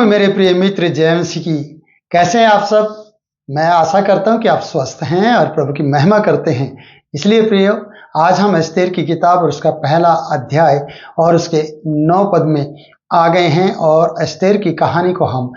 मेरे प्रिय मित्र जयवंशी की, कैसे हैं आप सब। मैं आशा करता हूं कि आप स्वस्थ हैं और प्रभु की महिमा करते हैं। इसलिए प्रियो, आज हम एस्तेर की किताब और उसका पहला अध्याय और उसके 9 पद में आ गए हैं और एस्तेर की कहानी को हम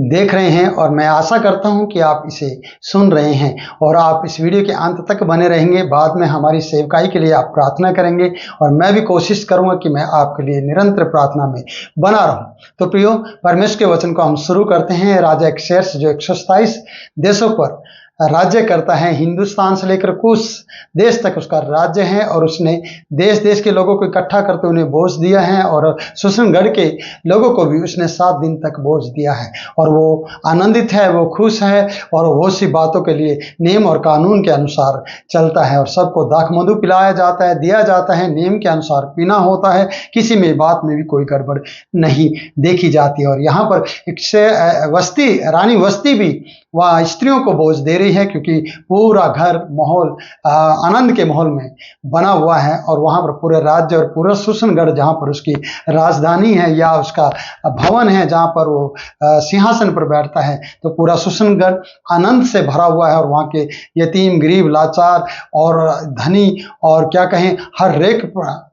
देख रहे हैं। और मैं आशा करता हूं कि आप इसे सुन रहे हैं और आप इस वीडियो के अंत तक बने रहेंगे। बाद में हमारी सेवकाई के लिए आप प्रार्थना करेंगे और मैं भी कोशिश करूंगा कि मैं आपके लिए निरंतर प्रार्थना में बना रहूं। तो प्रियो, परमेश्वर के वचन को हम शुरू करते हैं। राजा एक्सेर्स जो 127 देशों पर राज्य करता है, हिंदुस्तान से लेकर कुछ देश तक उसका राज्य है, और उसने देश देश के लोगों को इकट्ठा करते उन्हें बोझ दिया है, और सुसनगढ़ के लोगों को भी उसने 7 दिन तक बोझ दिया है। और वो आनंदित है, वो खुश है, और बहुत सी बातों के लिए नियम और कानून के अनुसार चलता है, और सबको दाख मधु पिलाया जाता है, दिया जाता है, नियम के अनुसार पीना होता है, किसी में बात में भी कोई गड़बड़ नहीं देखी जाती। और यहाँ पर एक वस्ती, रानी वस्ती भी वह स्त्रियों को बोझ दे रही है, क्योंकि पूरा घर माहौल आनंद के माहौल में बना हुआ है। और वहाँ पर पूरे राज्य और पूरा सुसनगढ़, जहाँ पर उसकी राजधानी है या उसका भवन है, जहाँ पर वो सिंहासन पर बैठता है, तो पूरा सुसनगढ़ आनंद से भरा हुआ है। और वहाँ के यतीम, गरीब, लाचार और धनी और क्या कहें, हर एक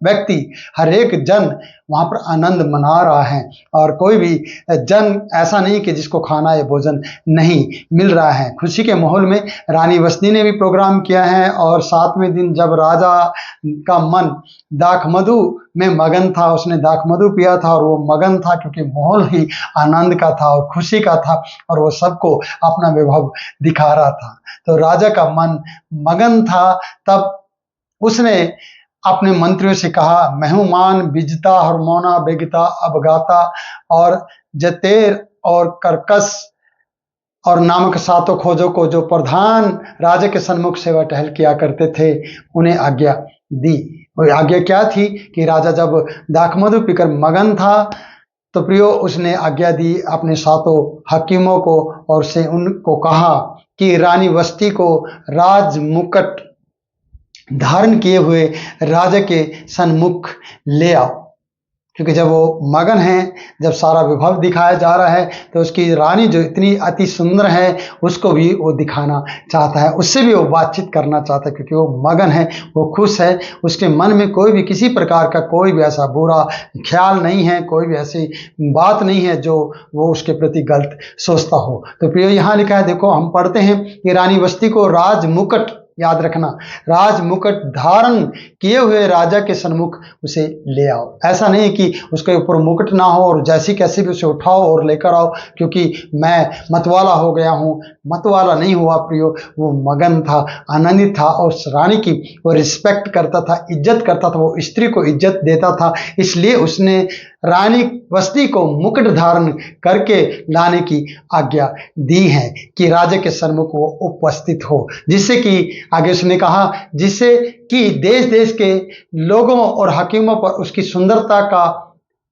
व्यक्ति, हर एक जन वहाँ पर आनंद मना रहा है, और कोई भी जन ऐसा नहीं कि जिसको खाना या भोजन नहीं मिल रहा है। खुशी के माहौल में रानी वस्ती ने भी प्रोग्राम किया है। और 7वें दिन जब राजा का मन दाख मधु में मगन था, उसने दाख मधु पिया था, और वो मगन था क्योंकि माहौल ही आनंद का था और खुशी का था, और वो सबको अपना वैभव दिखा रहा था। तो राजा का मन मगन था। तब उसने अपने मंत्रियों से कहा, मेहमान बिजता, हरमोना, बेगिता, अबगाता और जतेर और करकस और नामक 7 खोजों को, जो प्रधान राजा के सन्मुख सेवा टहल किया करते थे, उन्हें आज्ञा दी। और आज्ञा क्या थी कि राजा जब दाखमधु पीकर मगन था, तो प्रियो उसने आज्ञा दी अपने 7 हकीमों को, और से उनको कहा कि रानी वस्ती को राज मुकुट धारण किए हुए राजा के सन्मुख ले आओ। क्योंकि जब वो मगन है, जब सारा विभव दिखाया जा रहा है, तो उसकी रानी जो इतनी अति सुंदर है, उसको भी वो दिखाना चाहता है, उससे भी वो बातचीत करना चाहता है, क्योंकि वो मगन है, वो खुश है, उसके मन में कोई भी किसी प्रकार का कोई भी ऐसा बुरा ख्याल नहीं है, कोई भी ऐसी बात नहीं है जो वो उसके प्रति गलत सोचता हो। तो प्रियो, यहाँ लिखा है, देखो हम पढ़ते हैं कि रानी वस्ती को राज मुकुट, याद रखना, राज मुकुट धारण किए हुए राजा के सन्मुख उसे ले आओ। ऐसा नहीं कि उसके ऊपर मुकुट ना हो और जैसी कैसी भी उसे उठाओ और लेकर आओ, क्योंकि मैं मतवाला हो गया हूँ। मतवाला नहीं हुआ प्रियो, वो मगन था, आनंदित था, और उस रानी की वो रिस्पेक्ट करता था, इज्जत करता था, वो स्त्री को इज्जत देता था। इसलिए उसने रानी वस्ती को मुकुट धारण करके लाने की आज्ञा दी है कि राजा के सन्मुख वो उपस्थित हो, जिससे कि आगे उसने कहा, जिससे कि देश देश के लोगों और हकीमों पर उसकी सुंदरता का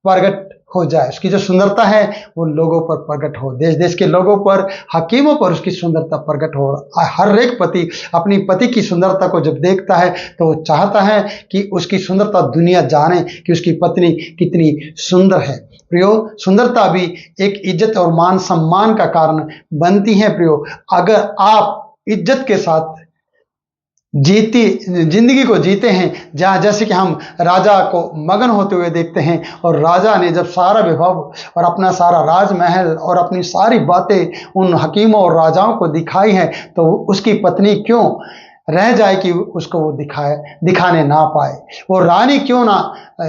प्रगट हो जाए। उसकी जो सुंदरता है वो लोगों पर प्रकट हो, देश देश के लोगों पर, हकीमों पर उसकी सुंदरता प्रकट हो। हर एक पति अपनी पति की सुंदरता को जब देखता है, तो वो चाहता है कि उसकी सुंदरता दुनिया जाने कि उसकी पत्नी कितनी सुंदर है। प्रियो, सुंदरता भी एक इज्जत और मान सम्मान का कारण बनती है। प्रियो, अगर आप इज्जत के साथ जिंदगी को जीते हैं, जहाँ जैसे कि हम राजा को मगन होते हुए देखते हैं, और राजा ने जब सारा विभव और अपना सारा राजमहल और अपनी सारी बातें उन हकीमों और राजाओं को दिखाई हैं, तो उसकी पत्नी क्यों रह जाए कि उसको वो दिखाने ना पाए। वो रानी क्यों ना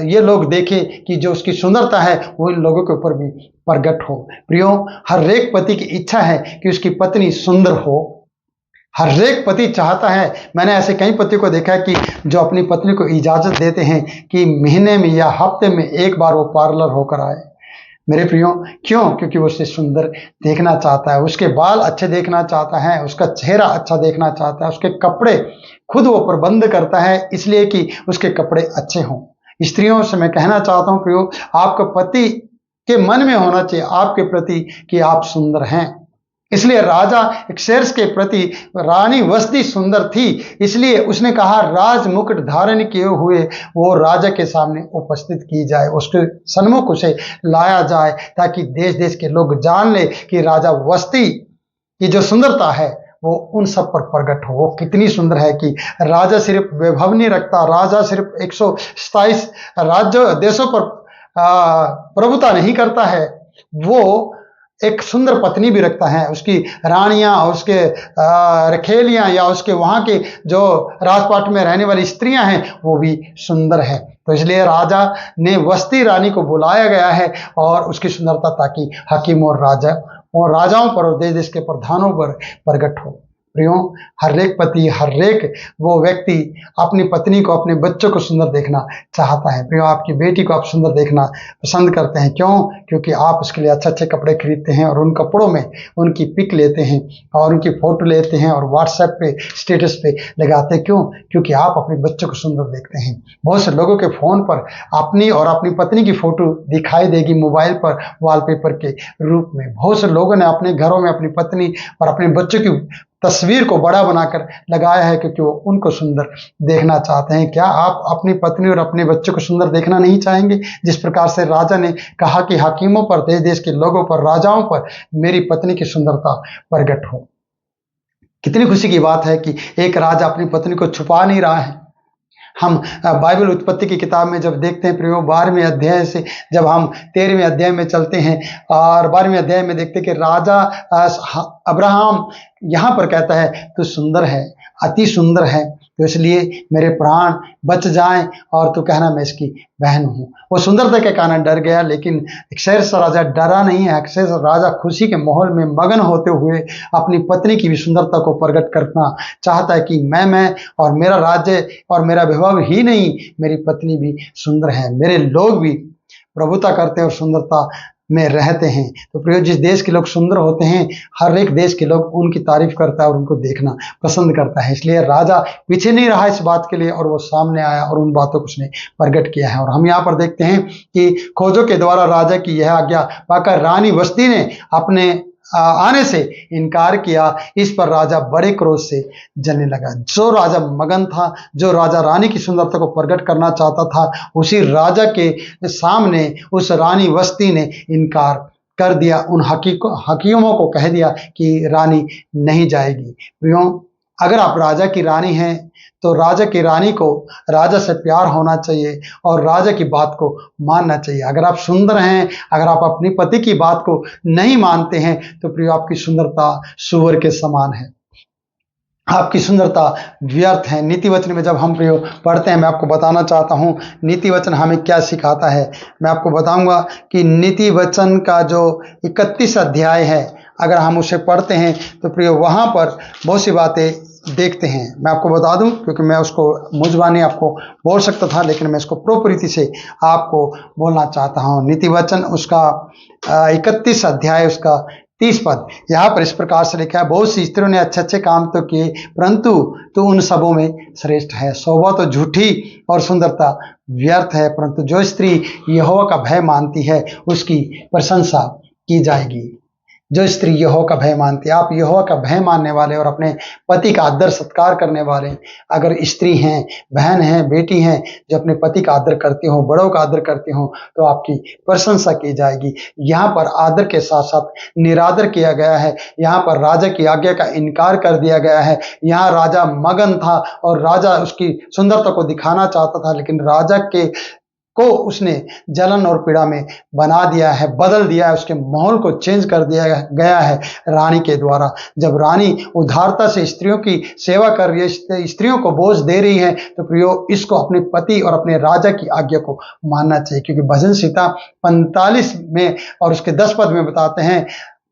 ये लोग देखें कि जो उसकी सुंदरता है वो इन लोगों के ऊपर भी प्रकट हो। प्रियो, हर एक पति की इच्छा है कि उसकी पत्नी सुंदर हो। हर एक पति चाहता है, मैंने ऐसे कई पति को देखा है कि जो अपनी पत्नी को इजाजत देते हैं कि महीने में या हफ्ते में एक बार वो पार्लर होकर आए। मेरे प्रियो, क्यों? क्योंकि वो उसे सुंदर देखना चाहता है, उसके बाल अच्छे देखना चाहता है, उसका चेहरा अच्छा देखना चाहता है, उसके कपड़े खुद वो प्रबंध करता है, इसलिए कि उसके कपड़े अच्छे हों। स्त्रियों से मैं कहना चाहता हूँ प्रियो, आपके पति के मन में होना चाहिए आपके प्रति कि आप सुंदर हैं। इसलिए राजा एक्सेर्स के प्रति रानी वस्ती सुंदर थी, इसलिए उसने कहा राज मुकुट धारण किए हुए वो राजा के सामने उपस्थित की जाए, उसके सन्मुख उसे लाया जाए, ताकि देश देश के लोग जान ले कि राजा वस्ती की जो सुंदरता है वो उन सब पर प्रकट हो। वो कितनी सुंदर है कि राजा सिर्फ वैभव नहीं रखता, राजा सिर्फ 127 राज्य देशों पर प्रभुता नहीं करता है, वो एक सुंदर पत्नी भी रखता है। उसकी रानियां और उसके रखेलियां या उसके वहां के जो राजपाट में रहने वाली स्त्रियां हैं वो भी सुंदर है। तो इसलिए राजा ने वस्ती रानी को बुलाया गया है और उसकी सुंदरता ताकि हकीम और राजाओं पर और देश देश के प्रधानों पर प्रकट हो। प्रियो, हर एक पति, हर एक वो व्यक्ति अपनी पत्नी को, अपने बच्चों को सुंदर देखना चाहता है। प्रियो, आपकी बेटी को आप सुंदर देखना पसंद करते हैं, क्यों? क्योंकि आप उसके लिए अच्छे अच्छे कपड़े खरीदते हैं और उन कपड़ों में उनकी पिक लेते हैं और उनकी फोटो लेते हैं और व्हाट्सएप पे स्टेटस पे लगाते हैं। क्यों? क्योंकि आप अपने बच्चों को सुंदर देखते हैं। बहुत से लोगों के फोन पर अपनी और अपनी पत्नी की फोटो दिखाई देगी मोबाइल पर वॉलपेपर के रूप में। बहुत से लोगों ने अपने घरों में अपनी पत्नी और अपने बच्चों की तस्वीर को बड़ा बनाकर लगाया है, क्योंकि वो उनको सुंदर देखना चाहते हैं। क्या आप अपनी पत्नी और अपने बच्चों को सुंदर देखना नहीं चाहेंगे? जिस प्रकार से राजा ने कहा कि हाकिमों पर, देश देश के लोगों पर, राजाओं पर मेरी पत्नी की सुंदरता प्रकट हो। कितनी खुशी की बात है कि एक राजा अपनी पत्नी को छुपा नहीं रहा है। हम बाइबल उत्पत्ति की किताब में जब देखते हैं प्रियो, 12वें अध्याय से जब हम 13वें अध्याय में चलते हैं और 12वें अध्याय में देखते हैं कि राजा अब्राहम यहाँ पर कहता है तू सुंदर है, अति सुंदर है, तो इसलिए मेरे प्राण बच जाएं और तू कहना मैं इसकी बहन हूँ। वो सुंदरता के कारण डर गया, लेकिन एक्सेर्स राजा डरा नहीं है। एक्सेर्स राजा खुशी के माहौल में मगन होते हुए अपनी पत्नी की भी सुंदरता को प्रकट करना चाहता है कि मैं और मेरा राज्य और मेरा वैभव ही नहीं, मेरी पत्नी भी सुंदर है, मेरे लोग भी प्रभुता करते हैं और सुंदरता में रहते हैं। तो प्रियो, जिस देश के लोग सुंदर होते हैं, हर एक देश के लोग उनकी तारीफ करता है और उनको देखना पसंद करता है। इसलिए राजा पीछे नहीं रहा इस बात के लिए और वो सामने आया और उन बातों को उसने प्रकट किया है। और हम यहाँ पर देखते हैं कि खोजों के द्वारा राजा की यह आज्ञा पाकर रानी वस्ती ने अपने आने से इनकार किया। इस पर राजा बड़े क्रोध से जलने लगा। जो राजा मगन था, जो राजा रानी की सुंदरता को प्रकट करना चाहता था, उसी राजा के सामने उस रानी वस्ती ने इनकार कर दिया। उन हकीमों को कह दिया कि रानी नहीं जाएगी। प्रियो, अगर आप राजा की रानी हैं तो राजा की रानी को राजा से प्यार होना चाहिए और राजा की बात को मानना चाहिए। अगर आप सुंदर हैं, अगर आप अपनी पति की बात को नहीं मानते हैं, तो प्रियो आपकी सुंदरता सूअर के समान है, आपकी सुंदरता व्यर्थ है। नीति वचन में जब हम प्रियो पढ़ते हैं, मैं आपको बताना चाहता हूँ नीति वचन हमें क्या सिखाता है। मैं आपको बताऊंगा कि नीति वचन का जो 31 अध्याय है, अगर हम उसे पढ़ते हैं तो प्रियो वहाँ पर बहुत सी बातें देखते हैं। मैं आपको बता दूं, क्योंकि मैं उसको मुझबानी आपको बोल सकता था, लेकिन मैं इसको प्रोपर रीति से आपको बोलना चाहता हूँ। नीति वचन उसका 31 अध्याय उसका 30 पद, यहाँ पर इस प्रकार से लिखा है, बहुत सी स्त्रियों ने अच्छे अच्छे काम तो किए, परंतु तू उन सबों में श्रेष्ठ है। शोभा तो झूठी और सुंदरता व्यर्थ है, परंतु जो स्त्री यहोवा का भय मानती है उसकी प्रशंसा की जाएगी। जो स्त्री यहोवा का भय मानती है, आप यहोवा का भय मानने वाले और अपने पति का आदर सत्कार करने वाले अगर स्त्री हैं, बहन हैं, बेटी हैं, जो अपने पति का आदर करती हो, बड़ों का आदर करती हो, तो आपकी प्रशंसा की जाएगी। यहाँ पर आदर के साथ साथ निरादर किया गया है। यहाँ पर राजा की आज्ञा का इनकार कर दिया गया है। यहाँ राजा मगन था और राजा उसकी सुंदरता को दिखाना चाहता था, लेकिन राजा के को उसने जलन और पीड़ा में बना दिया है, बदल दिया है, उसके माहौल को चेंज कर दिया गया है रानी के द्वारा। जब रानी उदारता से स्त्रियों की सेवा कर रही है, स्त्रियों को बोझ दे रही है, तो प्रियो इसको अपने पति और अपने राजा की आज्ञा को मानना चाहिए। क्योंकि भजन संहिता 45 में और उसके 10 पद में बताते हैं,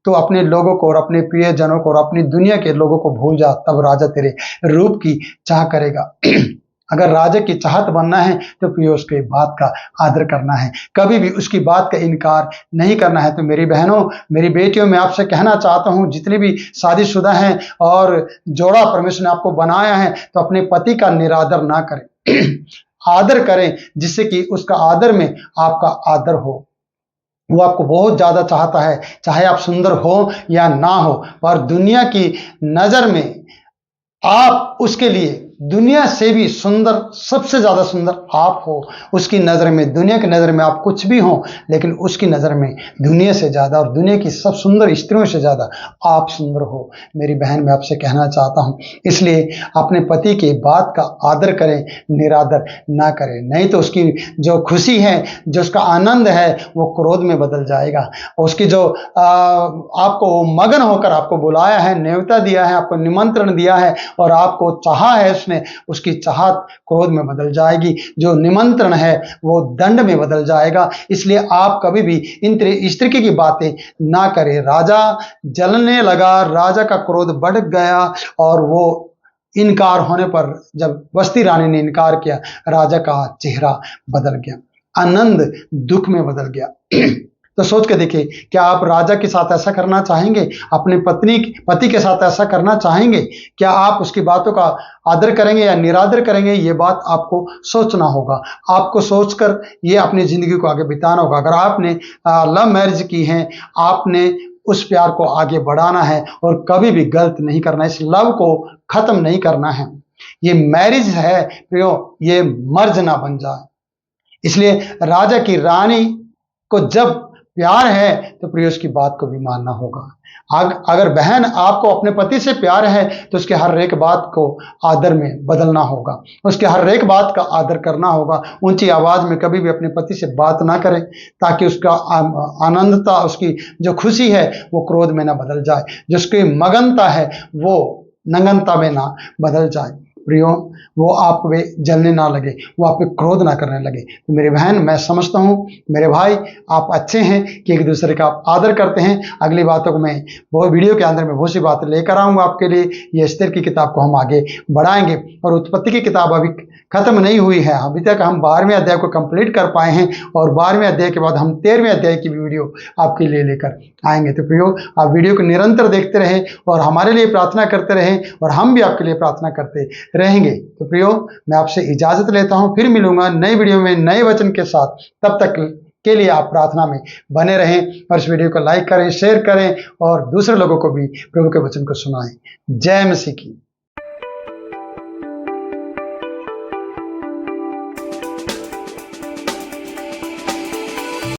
तो अपने लोगों को और अपने प्रियजनों को और अपनी दुनिया के लोगों को भूल जा, तब राजा तेरे रूप की चाह करेगा। अगर राजा की चाहत बनना है तो प्रियो उसके बात का आदर करना है, कभी भी उसकी बात का इनकार नहीं करना है। तो मेरी बहनों, मेरी बेटियों, मैं आपसे कहना चाहता हूं, जितनी भी शादीशुदा हैं और जोड़ा परमेश्वर ने आपको बनाया है, तो अपने पति का निरादर ना करें, आदर करें, जिससे कि उसका आदर में आपका आदर हो। वो आपको बहुत ज़्यादा चाहता है, चाहे आप सुंदर हो या ना हो। पर दुनिया की नज़र में आप उसके लिए दुनिया से भी सुंदर, सबसे ज़्यादा सुंदर आप हो। उसकी नज़र में, दुनिया की नज़र में आप कुछ भी हो, लेकिन उसकी नज़र में दुनिया से ज़्यादा और दुनिया की सब सुंदर स्त्रियों से ज़्यादा आप सुंदर हो। मेरी बहन, मैं आपसे कहना चाहता हूँ, इसलिए अपने पति की बात का आदर करें, निरादर ना करें। नहीं तो उसकी जो खुशी है, जो उसका आनंद है, वो क्रोध में बदल जाएगा। उसकी जो आपको मगन होकर आपको बुलाया है, न्योता दिया है, आपको निमंत्रण दिया है और आपको चाहा है उसने, उसकी चाहत क्रोध में बदल जाएगी। जो निमंत्रण है वो दंड में बदल जाएगा। इसलिए आप कभी भी इन इस तरीके की बातें ना करें। राजा जलने लगा, राजा का क्रोध बढ़ गया और वो इनकार होने पर, जब वस्ती रानी ने इनकार किया, राजा का चेहरा बदल गया, आनंद दुख में बदल गया। तो सोच के देखिए, क्या आप राजा के साथ ऐसा करना चाहेंगे? अपने पति के साथ ऐसा करना चाहेंगे? क्या आप उसकी बातों का आदर करेंगे या निरादर करेंगे? ये बात आपको सोचना होगा। आपको सोचकर ये अपनी जिंदगी को आगे बिताना होगा। अगर आपने लव मैरिज की है, आपने उस प्यार को आगे बढ़ाना है और कभी भी गलत नहीं करना है। इस लव को खत्म नहीं करना है। ये मैरिज है प्रियो, ये मर्ज ना बन जाए। इसलिए राजा की रानी को जब प्यार है तो प्रिय उसकी बात को भी मानना होगा। अगर बहन आपको अपने पति से प्यार है तो उसके हर एक बात को आदर में बदलना होगा, उसके हर एक बात का आदर करना होगा। ऊंची आवाज में कभी भी अपने पति से बात ना करें, ताकि उसका आनंदता, उसकी जो खुशी है वो क्रोध में ना बदल जाए, जिसकी मगनता है वो नंगनता में ना बदल जाए। प्रियो, वो आप पे जलने ना लगे, वो आप पे क्रोध ना करने लगे। तो मेरी बहन, मैं समझता हूँ, मेरे भाई, आप अच्छे हैं कि एक दूसरे का आप आदर करते हैं। अगली बातों को मैं वो वीडियो के अंदर में बहुत सी बातें लेकर आऊँगा आपके लिए। ये एस्तेर की किताब को हम आगे बढ़ाएंगे और उत्पत्ति की किताब अभी खत्म नहीं हुई है। अभी तक हम 12वें अध्याय को कंप्लीट कर पाए हैं और 12वें अध्याय के बाद हम 13वें अध्याय की वीडियो आपके लिए लेकर आएंगे। तो प्रियो, आप वीडियो को निरंतर देखते रहें और हमारे लिए प्रार्थना करते रहें और हम भी आपके लिए प्रार्थना करते रहेंगे। तो प्रियो, मैं आपसे इजाजत लेता हूं, फिर मिलूंगा नई वीडियो में नए वचन के साथ। तब तक के लिए आप प्रार्थना में बने रहें और इस वीडियो को लाइक करें, शेयर करें और दूसरे लोगों को भी प्रभु के वचन को सुनाएं। जय मसीह की।